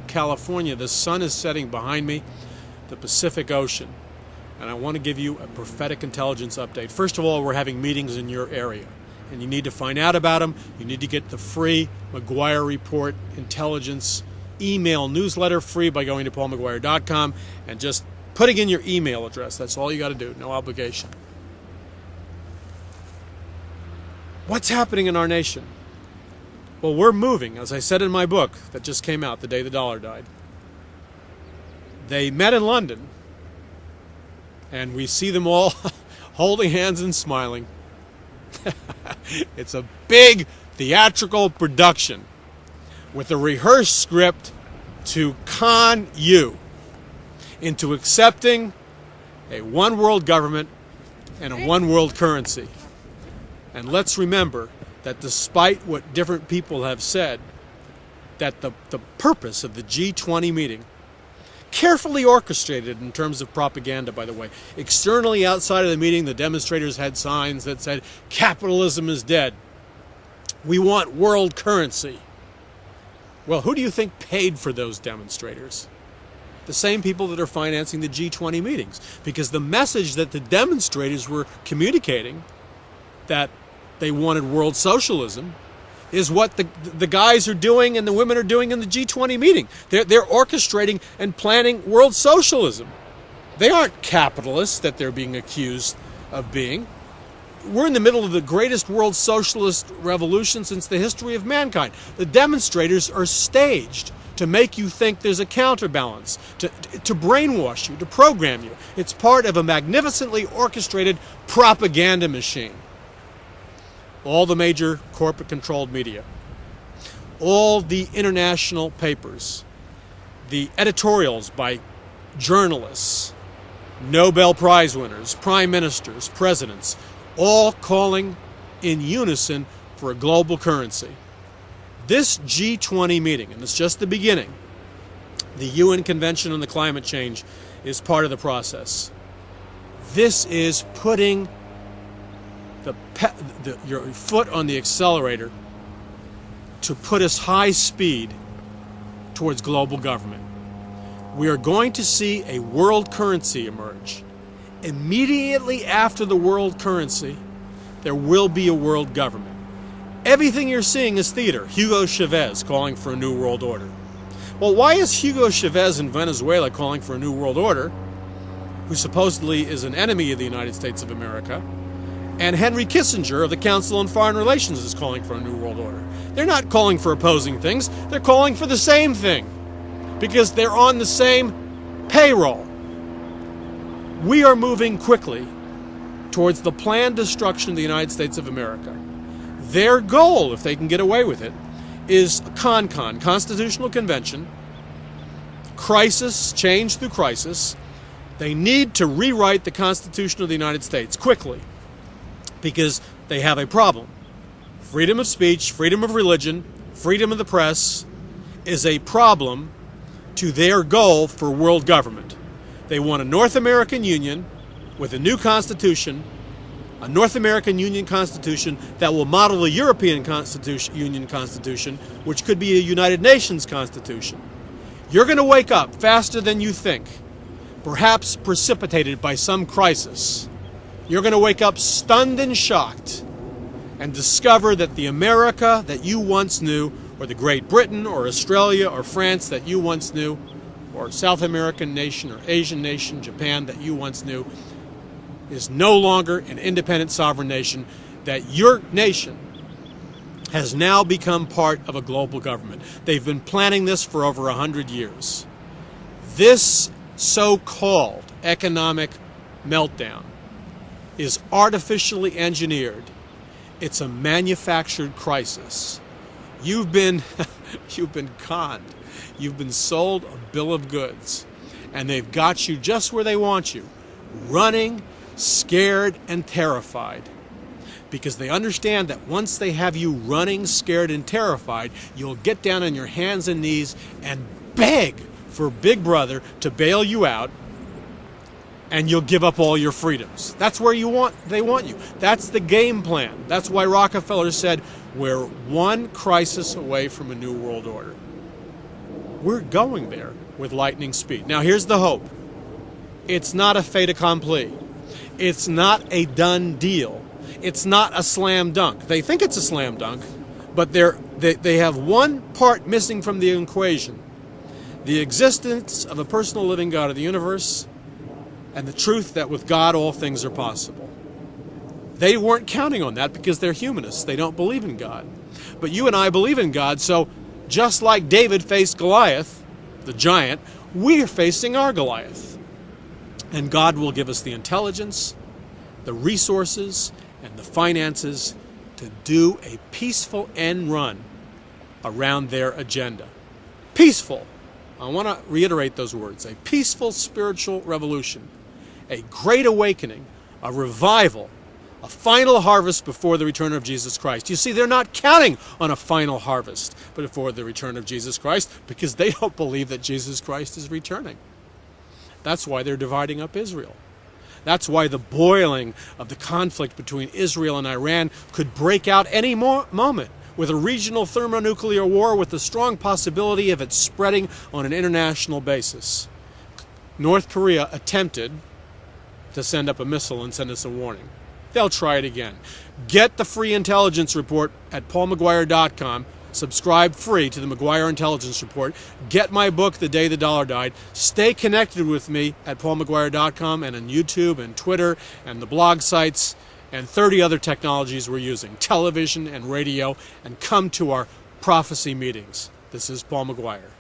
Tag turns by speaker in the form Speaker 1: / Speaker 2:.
Speaker 1: California, the sun is setting behind me, the Pacific Ocean, and I want to give you a prophetic intelligence update. First of all, we're having meetings in your area, and you need to find out about them. You need to get the free McGuire Report intelligence email newsletter free by going to paulmcguire.com and just putting in your email address. That's all you got to do, no obligation. What's happening in our nation? Well, we're moving, as I said in my book that just came out the day the dollar died. They met in London, and we see them all holding hands and smiling. It's a big theatrical production with a rehearsed script to con you into accepting a one world government and a one world currency. And let's remember that despite what different people have said, that the purpose of the G20 meeting, carefully orchestrated in terms of propaganda, by the way, externally outside of the meeting, the demonstrators had signs that said, capitalism is dead. We want world currency. Well, who do you think paid for those demonstrators? The same people that are financing the G20 meetings. Because the message that the demonstrators were communicating, that they wanted world socialism, is what the guys are doing and the women are doing in the G20 meeting. They're orchestrating and planning world socialism. They aren't capitalists that they're being accused of being. We're in the middle of the greatest world socialist revolution since the history of mankind. The demonstrators are staged to make you think there's a counterbalance, to brainwash you, to program you. It's part of a magnificently orchestrated propaganda machine. All the major corporate-controlled media, all the international papers, the editorials by journalists, Nobel Prize winners, prime ministers, presidents, all calling in unison for a global currency. This G20 meeting, and it's just the beginning, the UN Convention on the Climate Change is part of the process. This is putting your foot on the accelerator to put us high speed towards global government. We are going to see a world currency emerge. Immediately after the world currency, there will be a world government. Everything you're seeing is theater. Hugo Chavez calling for a new world order. Well, why is Hugo Chavez in Venezuela calling for a new world order, who supposedly is an enemy of the United States of America? And Henry Kissinger of the Council on Foreign Relations is calling for a new world order. They're not calling for opposing things. They're calling for the same thing because they're on the same payroll. We are moving quickly towards the planned destruction of the United States of America. Their goal, if they can get away with it, is Constitutional Convention, crisis, change through crisis. They need to rewrite the Constitution of the United States quickly, because they have a problem. Freedom of speech, freedom of religion, freedom of the press is a problem to their goal for world government. They want a North American Union with a new constitution, a North American Union Constitution that will model the European Union Constitution, which could be a United Nations Constitution. You're going to wake up faster than you think, perhaps precipitated by some crisis. You're going to wake up stunned and shocked and discover that the America that you once knew, or the Great Britain, or Australia, or France that you once knew, or South American nation, or Asian nation, Japan that you once knew, is no longer an independent sovereign nation, that your nation has now become part of a global government. They've been planning this for over 100 years. This so-called economic meltdown is artificially engineered. It's a manufactured crisis. You've been conned. You've been sold a bill of goods, and they've got you just where they want you, running, scared, and terrified, because they understand that once they have you running, scared, and terrified, you'll get down on your hands and knees and beg for Big Brother to bail you out, and you'll give up all your freedoms. That's where they want you. That's the game plan. That's why Rockefeller said, we're one crisis away from a new world order. We're going there with lightning speed. Now here's the hope. It's not a fait accompli. It's not a done deal. It's not a slam dunk. They think it's a slam dunk, but they have one part missing from the equation. The existence of a personal living God of the universe and the truth that with God all things are possible. They weren't counting on that because they're humanists. They don't believe in God. But you and I believe in God, so just like David faced Goliath, the giant, we're facing our Goliath. And God will give us the intelligence, the resources, and the finances to do a peaceful end run around their agenda. Peaceful. I want to reiterate those words. A peaceful spiritual revolution. A great awakening. A revival. A final harvest before the return of Jesus Christ. You see, they're not counting on a final harvest before the return of Jesus Christ because they don't believe that Jesus Christ is returning. That's why they're dividing up Israel. That's why the boiling of the conflict between Israel and Iran could break out any moment with a regional thermonuclear war with the strong possibility of it spreading on an international basis. North Korea attempted to send up a missile and send us a warning. They'll try it again. Get the free intelligence report at paulmcguire.com. Subscribe free to the McGuire Intelligence Report. Get my book, The Day the Dollar Died. Stay connected with me at paulmcguire.com and on YouTube and Twitter and the blog sites and 30 other technologies we're using, television and radio, and come to our prophecy meetings. This is Paul McGuire.